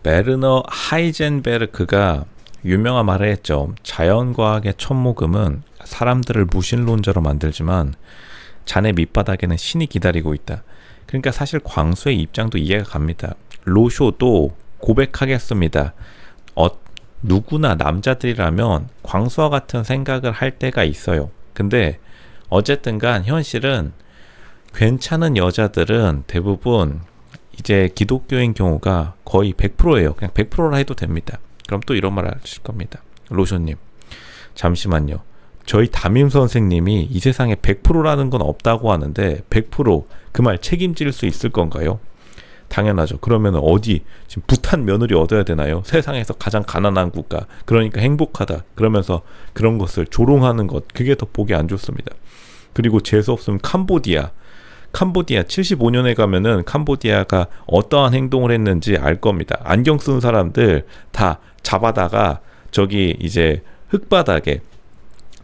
베르너 하이젠베르크가 유명한 말을 했죠. 자연과학의 첫 모금은 사람들을 무신론자로 만들지만 자네 밑바닥에는 신이 기다리고 있다. 그러니까 사실 광수의 입장도 이해가 갑니다. 로쇼도 고백하겠습니다. 누구나 남자들이라면 광수와 같은 생각을 할 때가 있어요. 근데 어쨌든 간 현실은 괜찮은 여자들은 대부분 이제 기독교인 경우가 거의 100%예요. 그냥 100%라 해도 됩니다. 그럼 또 이런 말 하실 겁니다. 로쇼님, 잠시만요. 저희 담임 선생님이 이 세상에 100%라는 건 없다고 하는데 100% 그 말 책임질 수 있을 건가요? 당연하죠. 그러면 어디 지금 부탄 며느리 얻어야 되나요? 세상에서 가장 가난한 국가, 그러니까 행복하다 그러면서 그런 것을 조롱하는 것, 그게 더 보기 안 좋습니다. 그리고 재수 없으면 캄보디아 75년에 가면은 캄보디아가 어떠한 행동을 했는지 알 겁니다. 안경 쓴 사람들 다 잡아다가 저기 이제 흙바닥에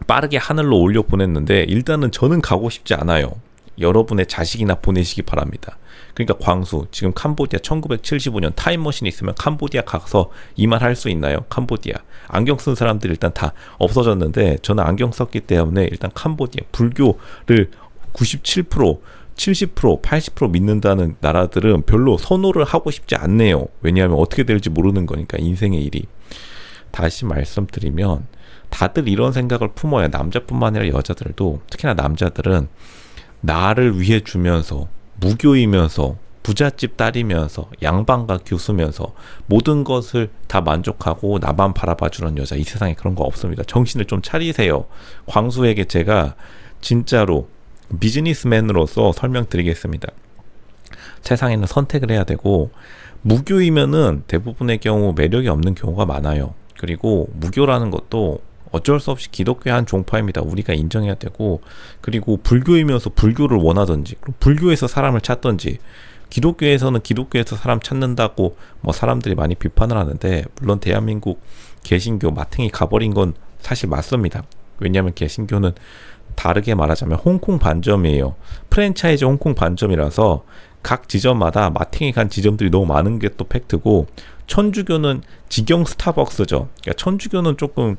빠르게 하늘로 올려 보냈는데, 일단은 저는 가고 싶지 않아요. 여러분의 자식이나 보내시기 바랍니다. 그러니까 광수, 지금 캄보디아 1975년 타임머신이 있으면 캄보디아 가서 이 말 할 수 있나요? 캄보디아 안경 쓴 사람들 일단 다 없어졌는데, 저는 안경 썼기 때문에 일단 캄보디아 불교를 97%, 70%, 80% 믿는다는 나라들은 별로 선호를 하고 싶지 않네요. 왜냐하면 어떻게 될지 모르는 거니까, 인생의 일이. 다시 말씀드리면 다들 이런 생각을 품어요. 남자뿐만 아니라 여자들도. 특히나 남자들은 나를 위해 주면서, 무교이면서, 부잣집 딸이면서, 양반가 교수면서 모든 것을 다 만족하고 나만 바라봐주는 여자, 이 세상에 그런 거 없습니다. 정신을 좀 차리세요. 광수에게 제가 진짜로 비즈니스맨으로서 설명드리겠습니다. 세상에는 선택을 해야 되고, 무교이면은 대부분의 경우 매력이 없는 경우가 많아요. 그리고 무교라는 것도 어쩔 수 없이 기독교의 한 종파입니다. 우리가 인정해야 되고, 그리고 불교이면서 불교를 원하든지, 불교에서 사람을 찾든지, 기독교에서는 기독교에서 사람 찾는다고 뭐 사람들이 많이 비판을 하는데, 물론 대한민국 개신교 마탱이 가버린 건 사실 맞습니다. 왜냐하면 개신교는 다르게 말하자면 홍콩 반점이에요. 프랜차이즈 홍콩 반점이라서 각 지점마다 마탱이 간 지점들이 너무 많은 게 또 팩트고, 천주교는 직영 스타벅스죠. 그러니까 천주교는 조금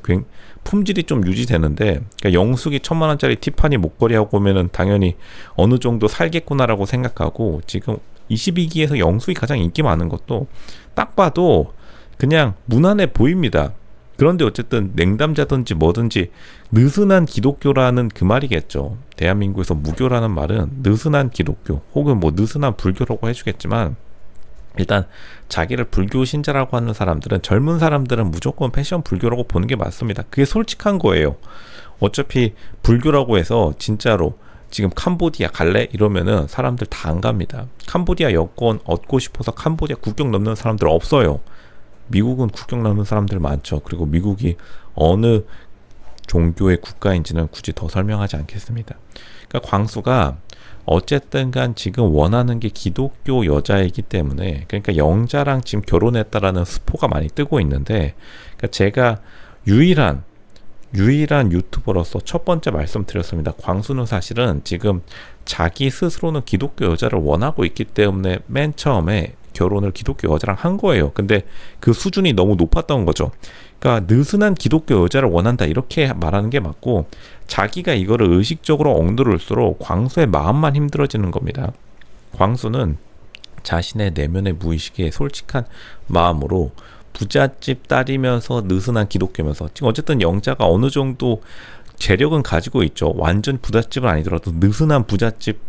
품질이 좀 유지되는데, 그러니까 영숙이 1,000만원짜리 티파니 목걸이하고 오면은 당연히 어느 정도 살겠구나라고 생각하고, 지금 22기에서 영숙이 가장 인기 많은 것도 딱 봐도 그냥 무난해 보입니다. 그런데 어쨌든 냉담자든지 뭐든지 느슨한 기독교라는 그 말이겠죠. 대한민국에서 무교라는 말은 느슨한 기독교 혹은 뭐 느슨한 불교라고 해주겠지만, 일단 자기를 불교 신자라고 하는 사람들은, 젊은 사람들은 무조건 패션 불교라고 보는 게 맞습니다. 그게 솔직한 거예요. 어차피 불교라고 해서 진짜로 지금 캄보디아 갈래? 이러면은 사람들 다 안 갑니다. 캄보디아 여권 얻고 싶어서 캄보디아 국경 넘는 사람들 없어요. 미국은 국경 넘는 사람들 많죠. 그리고 미국이 어느 종교의 국가인지는 굳이 더 설명하지 않겠습니다. 그러니까 광수가 어쨌든 간 지금 원하는 게 기독교 여자이기 때문에, 그러니까 영자랑 지금 결혼했다라는 스포가 많이 뜨고 있는데, 그러니까 제가 유일한 유튜버로서 첫 번째 말씀드렸습니다. 광수는 사실은 지금 자기 스스로는 기독교 여자를 원하고 있기 때문에 맨 처음에 결혼을 기독교 여자랑 한 거예요. 근데 그 수준이 너무 높았던 거죠. 그러니까 느슨한 기독교 여자를 원한다 이렇게 말하는 게 맞고, 자기가 이거를 의식적으로 억누를수록 광수의 마음만 힘들어지는 겁니다. 광수는 자신의 내면의 무의식에 솔직한 마음으로 부잣집 딸이면서 느슨한 기독교면서, 지금 어쨌든 영자가 어느 정도 재력은 가지고 있죠. 완전 부잣집은 아니더라도 느슨한 부잣집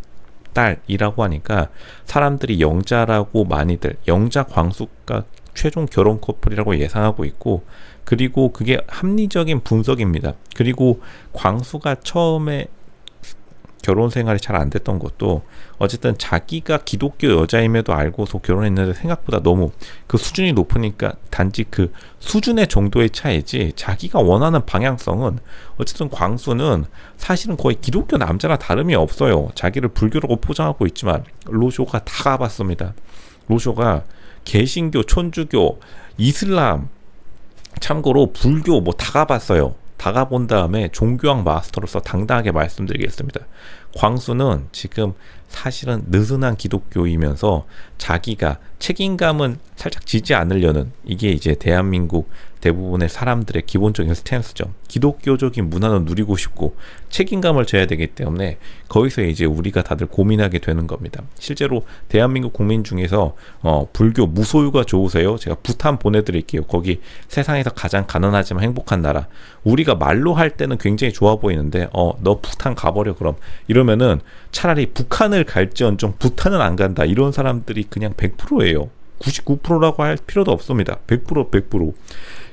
딸이라고 하니까 사람들이 영자라고 많이들, 영자 광수가 최종 결혼 커플이라고 예상하고 있고, 그리고 그게 합리적인 분석입니다. 그리고 광수가 처음에 결혼 생활이 잘 안 됐던 것도 어쨌든 자기가 기독교 여자임에도 알고서 결혼했는데 생각보다 너무 그 수준이 높으니까 단지 그 수준의 정도의 차이지, 자기가 원하는 방향성은, 어쨌든 광수는 사실은 거의 기독교 남자나 다름이 없어요. 자기를 불교라고 포장하고 있지만 로쇼가 다 가봤습니다. 로쇼가 개신교, 천주교, 이슬람, 참고로 불교 뭐 다 가봤어요. 다 가본 다음에 종교학 마스터로서 당당하게 말씀드리겠습니다. 광수는 지금 사실은 느슨한 기독교이면서 자기가 책임감은 살짝 지지 않으려는, 이게 이제 대한민국 대부분의 사람들의 기본적인 스탠스죠. 기독교적인 문화는 누리고 싶고 책임감을 져야 되기 때문에 거기서 이제 우리가 다들 고민하게 되는 겁니다. 실제로 대한민국 국민 중에서 불교 무소유가 좋으세요? 제가 부탄 보내드릴게요. 거기 세상에서 가장 가난하지만 행복한 나라. 우리가 말로 할 때는 굉장히 좋아 보이는데 너 부탄 가버려 그럼, 이러면은 차라리 북한을 갈지언정 부탄은 안 간다, 이런 사람들이 그냥 100%예요 99%라고 할 필요도 없습니다. 100%.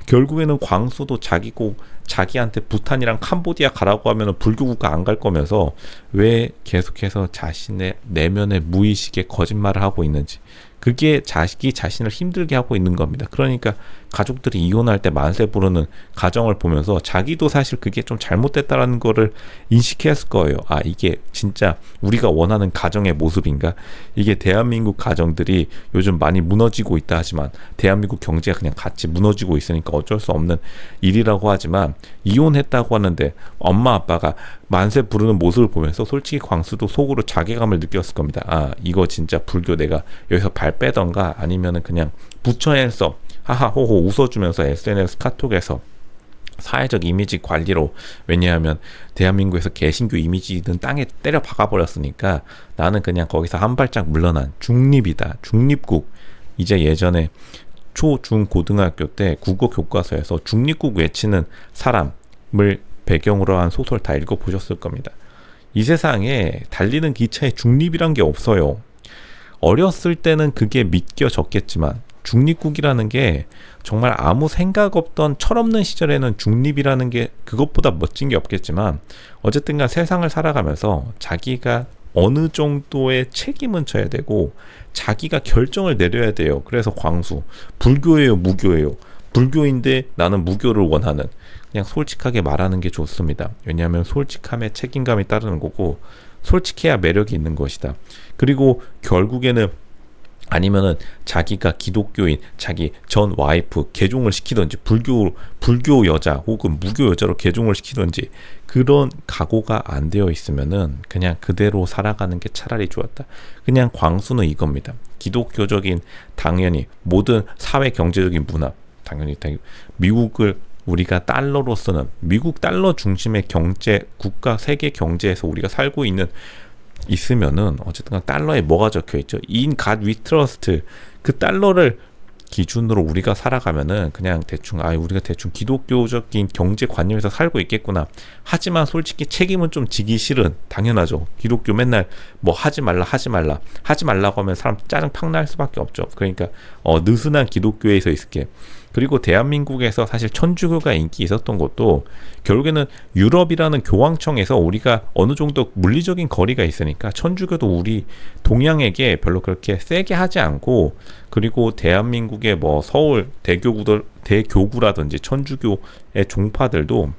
결국에는 광수도 자기고, 자기한테 부탄이랑 캄보디아 가라고 하면 불교국가 안 갈 거면서 왜 계속해서 자신의 내면의 무의식에 거짓말을 하고 있는지, 그게 자식이 자신을 힘들게 하고 있는 겁니다. 그러니까 가족들이 이혼할 때 만세 부르는 가정을 보면서 자기도 사실 그게 좀 잘못됐다라는 거를 인식했을 거예요. 아, 이게 진짜 우리가 원하는 가정의 모습인가? 이게 대한민국 가정들이 요즘 많이 무너지고 있다 하지만 대한민국 경제가 그냥 같이 무너지고 있으니까 어쩔 수 없는 일이라고 하지만, 이혼했다고 하는데 엄마 아빠가 만세 부르는 모습을 보면서 솔직히 광수도 속으로 자괴감을 느꼈을 겁니다. 아, 이거 진짜 불교 내가 여기서 발 빼던가 아니면은 그냥 부처에서 하하호호 웃어주면서 SNS 카톡에서 사회적 이미지 관리로, 왜냐하면 대한민국에서 개신교 이미지는 땅에 때려 박아버렸으니까 나는 그냥 거기서 한 발짝 물러난 중립이다, 중립국. 이제 예전에 초, 중, 고등학교 때 국어 교과서에서 중립국 외치는 사람을 배경으로 한 소설 다 읽어보셨을 겁니다. 이 세상에 달리는 기차에 중립이란 게 없어요. 어렸을 때는 그게 믿겨졌겠지만 중립국이라는 게 정말 아무 생각 없던 철없는 시절에는 중립이라는 게 그것보다 멋진 게 없겠지만, 어쨌든 간 세상을 살아가면서 자기가 어느 정도의 책임은 져야 되고 자기가 결정을 내려야 돼요. 그래서 광수, 불교예요 무교예요? 불교인데 나는 무교를 원하는, 그냥 솔직하게 말하는 게 좋습니다. 왜냐하면 솔직함에 책임감이 따르는 거고 솔직해야 매력이 있는 것이다. 그리고 결국에는, 아니면은 자기가 기독교인 자기 전 와이프 개종을 시키든지, 불교 여자 혹은 무교 여자로 개종을 시키든지, 그런 각오가 안 되어 있으면은 그냥 그대로 살아가는 게 차라리 좋았다. 그냥 광수는 이겁니다. 기독교적인, 당연히 모든 사회 경제적인 문화, 당연히 미국을 우리가 달러로 쓰는, 미국 달러 중심의 경제 국가, 세계 경제에서 우리가 살고 있으면은 어쨌든 달러에 뭐가 적혀 있죠? In God we trust. 그 달러를 기준으로 우리가 살아가면은 그냥 대충 우리가 대충 기독교적인 경제 관념에서 살고 있겠구나. 하지만 솔직히 책임은 좀 지기 싫은, 당연하죠. 기독교 맨날 뭐 하지 말라고 하면 사람 짜증 팍 날 수밖에 없죠. 그러니까 느슨한 기독교에서 있을게. 그리고 대한민국에서 사실 천주교가 인기 있었던 것도 결국에는 유럽이라는 교황청에서 우리가 어느 정도 물리적인 거리가 있으니까 천주교도 우리 동양에게 별로 그렇게 세게 하지 않고, 그리고 대한민국의 뭐 서울 대교구라든지 천주교의 종파들도,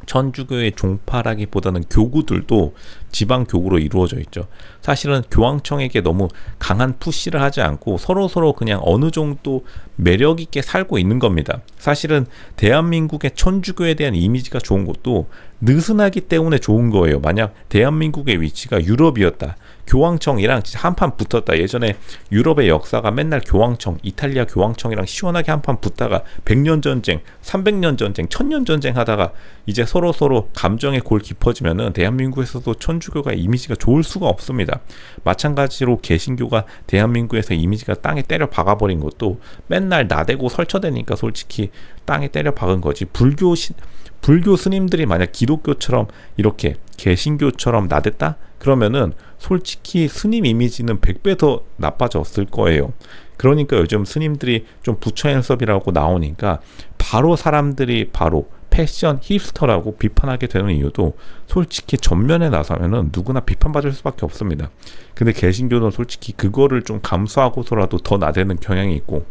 천주교의 종파라기보다는 교구들도 지방 교구로 이루어져 있죠. 사실은 교황청에게 너무 강한 푸시를 하지 않고 서로 그냥 어느 정도 매력 있게 살고 있는 겁니다. 사실은 대한민국의 천주교에 대한 이미지가 좋은 것도 느슨하기 때문에 좋은 거예요. 만약 대한민국의 위치가 유럽이었다, 교황청이랑 진짜 한판 붙었다. 예전에 유럽의 역사가 맨날 교황청, 이탈리아 교황청이랑 시원하게 한판 붙다가 100년 전쟁, 300년 전쟁, 1000년 전쟁 하다가 이제 서로 감정의 골 깊어지면은 대한민국에서도 천주교가 이미지가 좋을 수가 없습니다. 마찬가지로 개신교가 대한민국에서 이미지가 땅에 때려 박아버린 것도 맨날 나대고 설쳐대니까 솔직히 땅에 때려 박은 거지. 불교 스님들이 만약 기독교처럼 이렇게 개신교처럼 나댔다? 그러면은 솔직히 스님 이미지는 100배 더 나빠졌을 거예요. 그러니까 요즘 스님들이 좀 부처 핸섭이라고 나오니까 바로 사람들이 바로 패션 힙스터라고 비판하게 되는 이유도 솔직히 전면에 나서면은 누구나 비판받을 수밖에 없습니다. 근데 개신교는 솔직히 그거를 좀 감수하고서라도 더 나대는 경향이 있고,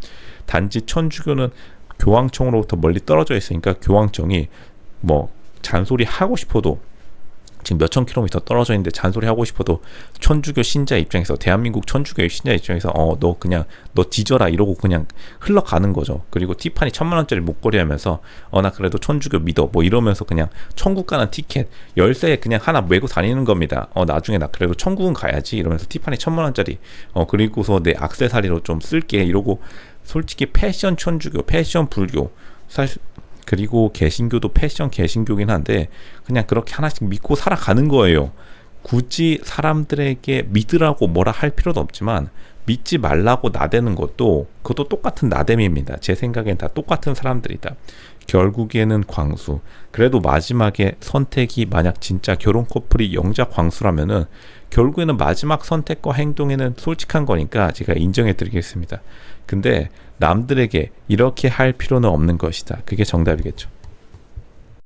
단지 천주교는 교황청으로부터 멀리 떨어져 있으니까 교황청이 뭐 잔소리 하고 싶어도, 지금 몇천 킬로미터 떨어져 있는데 잔소리 하고 싶어도 천주교 신자 입장에서, 대한민국 천주교의 신자 입장에서 너 뒤져라 이러고 그냥 흘러가는 거죠. 그리고 티파니 1000만원짜리 목걸이 하면서 나 그래도 천주교 믿어 뭐 이러면서 그냥 천국 가는 티켓 열쇠 그냥 하나 메고 다니는 겁니다. 나중에 나 그래도 천국은 가야지 이러면서 티파니 1000만원짜리 그리고서 내 액세서리로 좀 쓸게 이러고 솔직히 패션 천주교, 패션 불교, 사실 그리고 개신교도 패션 개신교긴 한데 그냥 그렇게 하나씩 믿고 살아가는 거예요. 굳이 사람들에게 믿으라고 뭐라 할 필요도 없지만 믿지 말라고 나대는 것도 그것도 똑같은 나댐입니다. 제 생각엔 다 똑같은 사람들이다. 결국에는 광수. 그래도 마지막에 선택이 만약 진짜 결혼 커플이 영자 광수라면은 결국에는 마지막 선택과 행동에는 솔직한 거니까 제가 인정해 드리겠습니다. 근데 남들에게 이렇게 할 필요는 없는 것이다. 그게 정답이겠죠.